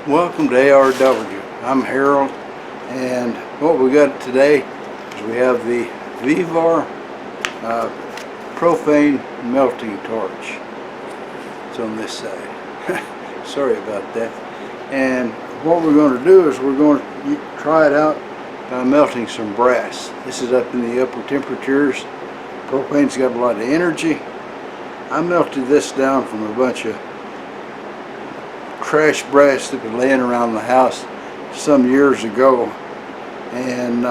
Welcome to ARW. I'm Harold, and what we got today is we have the Vevor propane melting torch. It's on this side. Sorry about that. And what we're going to do is we're going to try it out by melting some brass. This is up in the upper temperatures. Propane's got a lot of energy. I melted this down from a bunch of trash brass that was laying around the house some years ago, and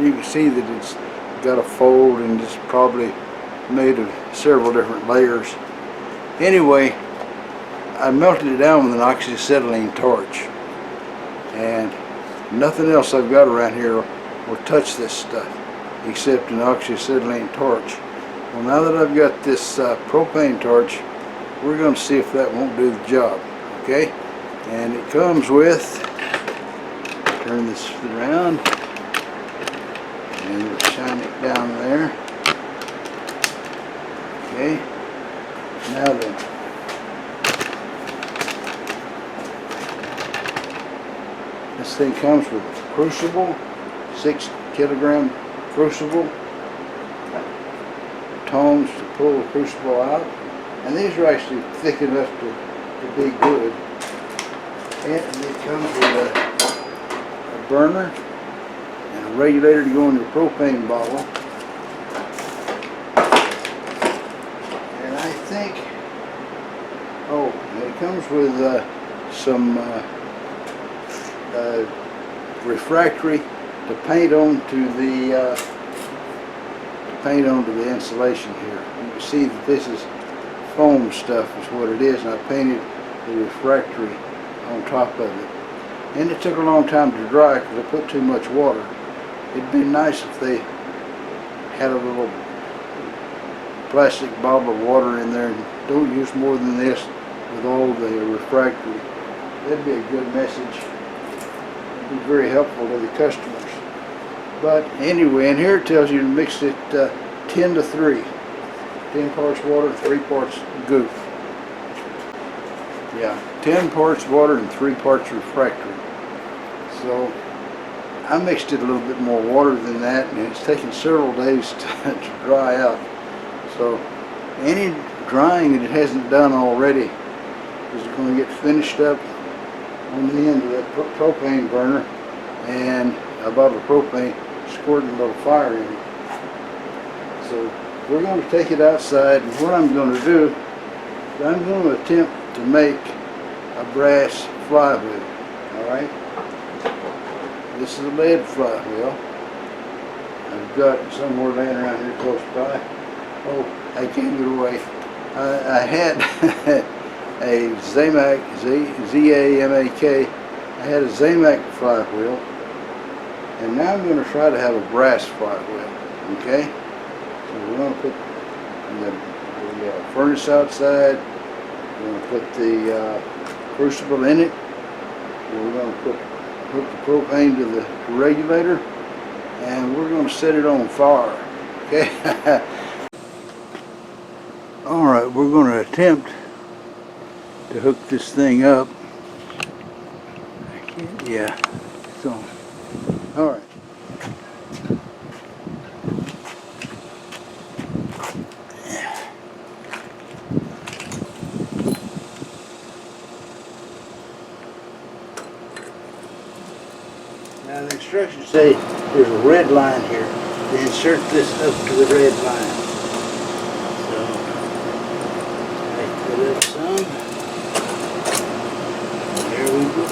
you can see that it's got a fold and it's probably made of several different layers. Anyway, I melted it down with an oxyacetylene torch, and nothing else I've got around here will touch this stuff except an oxyacetylene torch. Well, now that I've got this propane torch, we're going to see if that won't do the job. Okay, and it comes with, turn this around, and we'll shine it down there. Okay, now then, this thing comes with a crucible, 6 kilogram crucible, tongs to pull the crucible out, and these are actually thick enough to be good. And it comes with a burner and a regulator to go in your propane bottle. And I think, oh, and it comes with some refractory to paint onto the insulation here. You can see that this is foam stuff is what it is, and I painted the refractory on top of it. And it took a long time to dry because I put too much water. It'd be nice if they had a little plastic bottle of water in there, and don't use more than this with all the refractory. That'd be a good message. It'd be very helpful to the customers. But anyway, and here it tells you to mix it 10 to 3. 10 parts water, 3 parts goop. Yeah, 10 parts water and 3 parts refractory. So I mixed it a little bit more water than that, and it's taken several days to dry out. So any drying that it hasn't done already is going to get finished up on the end of that propane burner, and a bottle of propane squirting a little fire in it. So we're going to take it outside, and what I'm going to do is I'm going to attempt to make a brass flywheel. Alright? This is a lead flywheel. I've got it somewhere laying around here close by. Oh, I gave it away. I had a Zamak, Z-A-M-A-K. I had a Zamak flywheel, and now I'm going to try to have a brass flywheel. Okay? So we're going to put the furnace outside. We're going to put the crucible in it. We're going to hook the propane to the regulator, and we're going to set it on fire. Okay? Alright, we're going to attempt to hook this thing up. Yeah, it's on. Alright. Now the instructions say there's a red line here. To insert this up to the red line. So I put up some. There we go.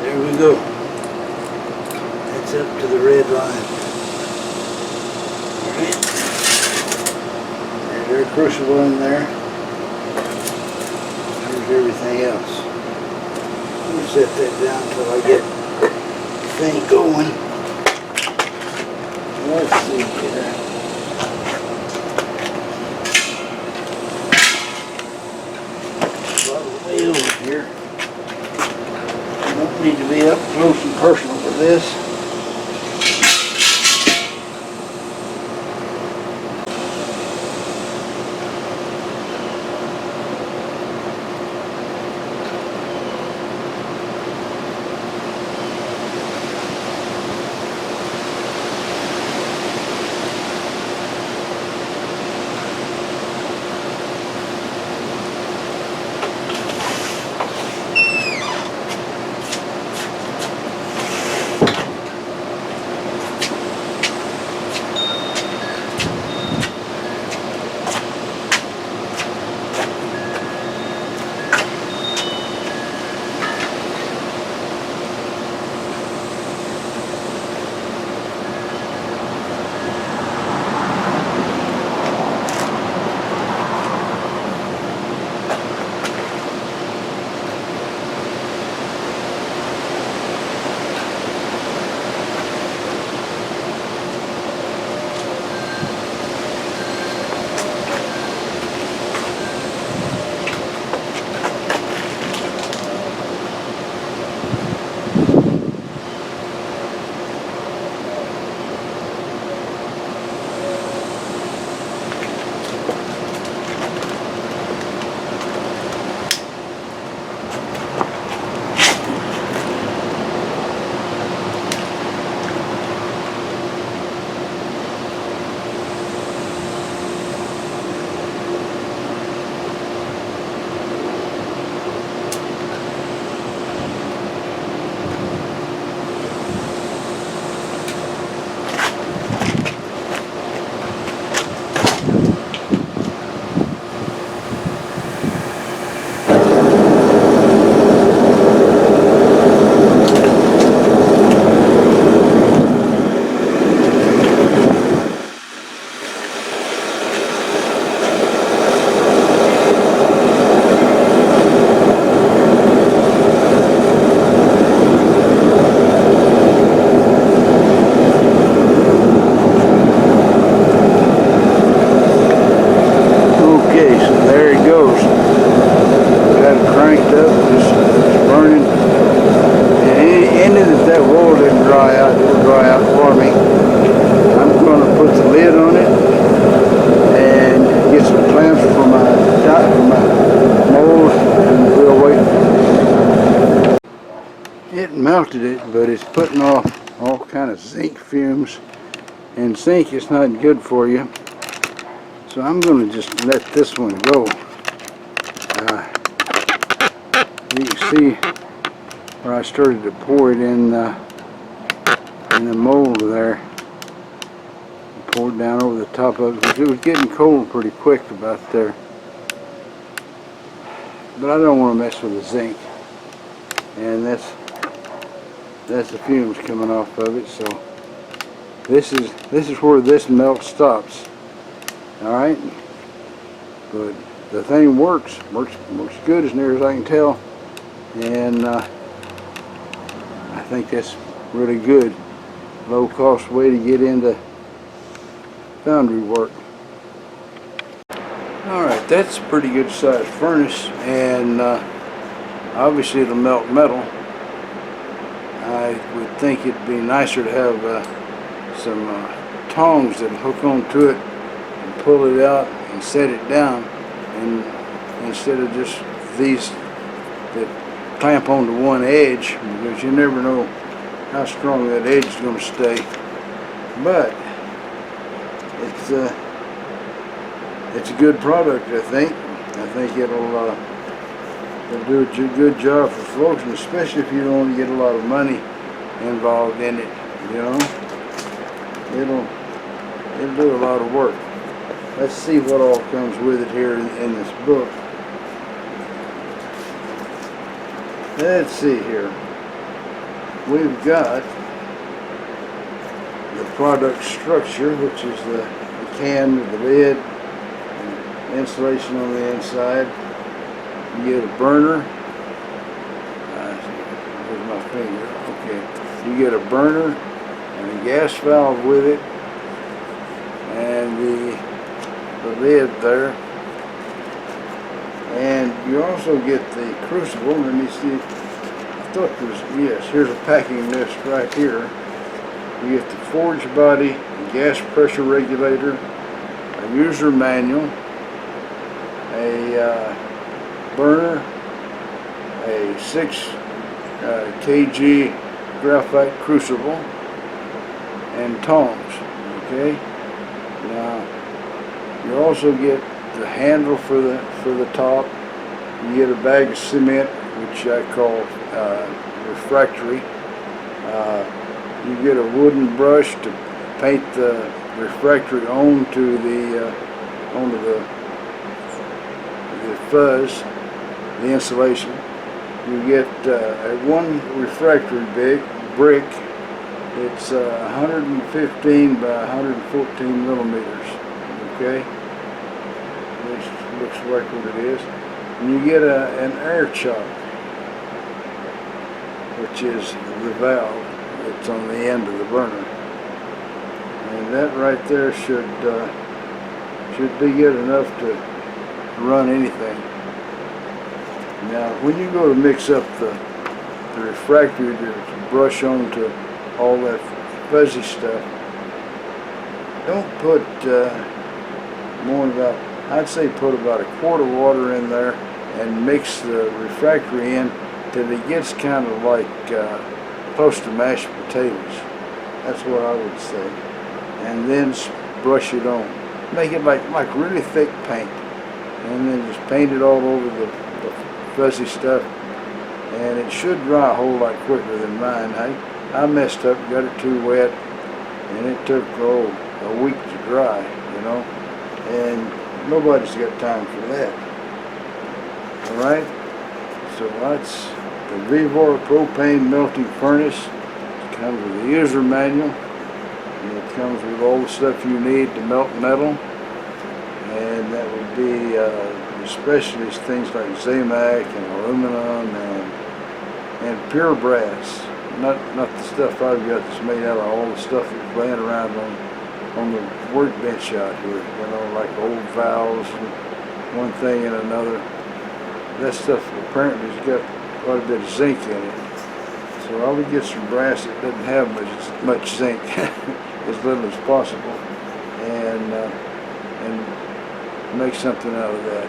There we go. That's up to the red line. Alright. There's our crucible in there. Here's everything else. Let me set that down until I get the thing going. Let's see here. A lot of way over here. Don't need to be up close and personal for this. cranked up, just burning. And if that wool didn't dry out, it'll dry out for me. I'm going to put the lid on it and get some clamps for my mold, and we'll wait. It melted it, but it's putting off all kind of zinc fumes, and zinc is not good for you. So I'm going to just let this one go. You can see where I started to pour it in the mold there. Pour it down over the top of it because it was getting cold pretty quick about there. But I don't want to mess with the zinc, and that's the fumes coming off of it. So this is where this melt stops. All right, but the thing works good as near as I can tell, and I think that's really good, low cost way to get into foundry work. Alright, that's a pretty good sized furnace, and obviously it'll melt metal. I would think it'd be nicer to have some tongs that hook onto it and pull it out and set it down, and instead of just these that clamp onto one edge, because you never know how strong that edge is going to stay. But it's a good product, I think. I think it'll do a good job for folks, and especially if you don't want to get a lot of money involved in it. You know, it'll do a lot of work. Let's see what all comes with it here in this book. Let's see here. We've got the product structure, which is the can with the lid, and insulation on the inside. You get a burner. Here's my finger. Okay. You get a burner and a gas valve with it, and the lid there. And you also get the crucible. Let me see. I thought there was, yes, here's a packing list right here. You get the forge body, a gas pressure regulator, a user manual, a burner, a 6 kg graphite crucible, and tongs. Okay. Now you also get the handle for the top. You get a bag of cement, which I call refractory. You get a wooden brush to paint the refractory onto the fuzz, the insulation. You get one refractory brick. It's 115 by 114 millimeters. Okay, which looks like what it is. And you get an air chock, which is the valve that's on the end of the burner, and that right there should be good enough to run anything. Now, when you go to mix up the refractory to brush onto all that fuzzy stuff, don't put more than about, I'd say put about a quart of water in there and mix the refractory in till it gets kind of like close to mashed potatoes. That's what I would say. And then brush it on. Make it like really thick paint, and then just paint it all over the fuzzy stuff, and it should dry a whole lot quicker than mine. I messed up, got it too wet, and it took a week to dry, you know, and nobody's got time for that. Alright, so that's the Vevor propane melting furnace. It comes with a user manual, and it comes with all the stuff you need to melt metal, and that would be especially things like Zamac and aluminum and pure brass. Not the stuff I've got that's made out of all the stuff that's laying around on the workbench out here, you know, like old valves and one thing and another. that stuff apparently has got quite a bit of zinc in it. So I would get some brass that doesn't have much zinc, as little as possible, and make something out of that.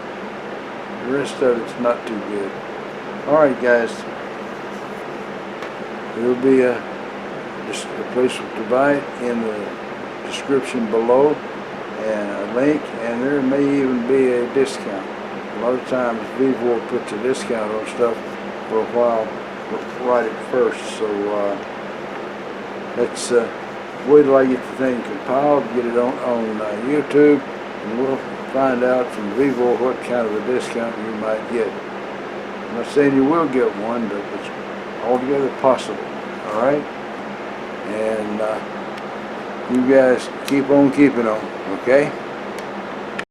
The rest of it's not too good. Alright guys, there'll be a place to buy it in the description below, and a link, and there may even be a discount. A lot of times Vevor puts a discount on stuff for a while, right at first, so let's wait till I get the thing compiled, get it on YouTube, and we'll find out from Vevor what kind of a discount you might get. I'm not saying you will get one, but it's altogether possible. Alright? And you guys keep on keeping on, okay?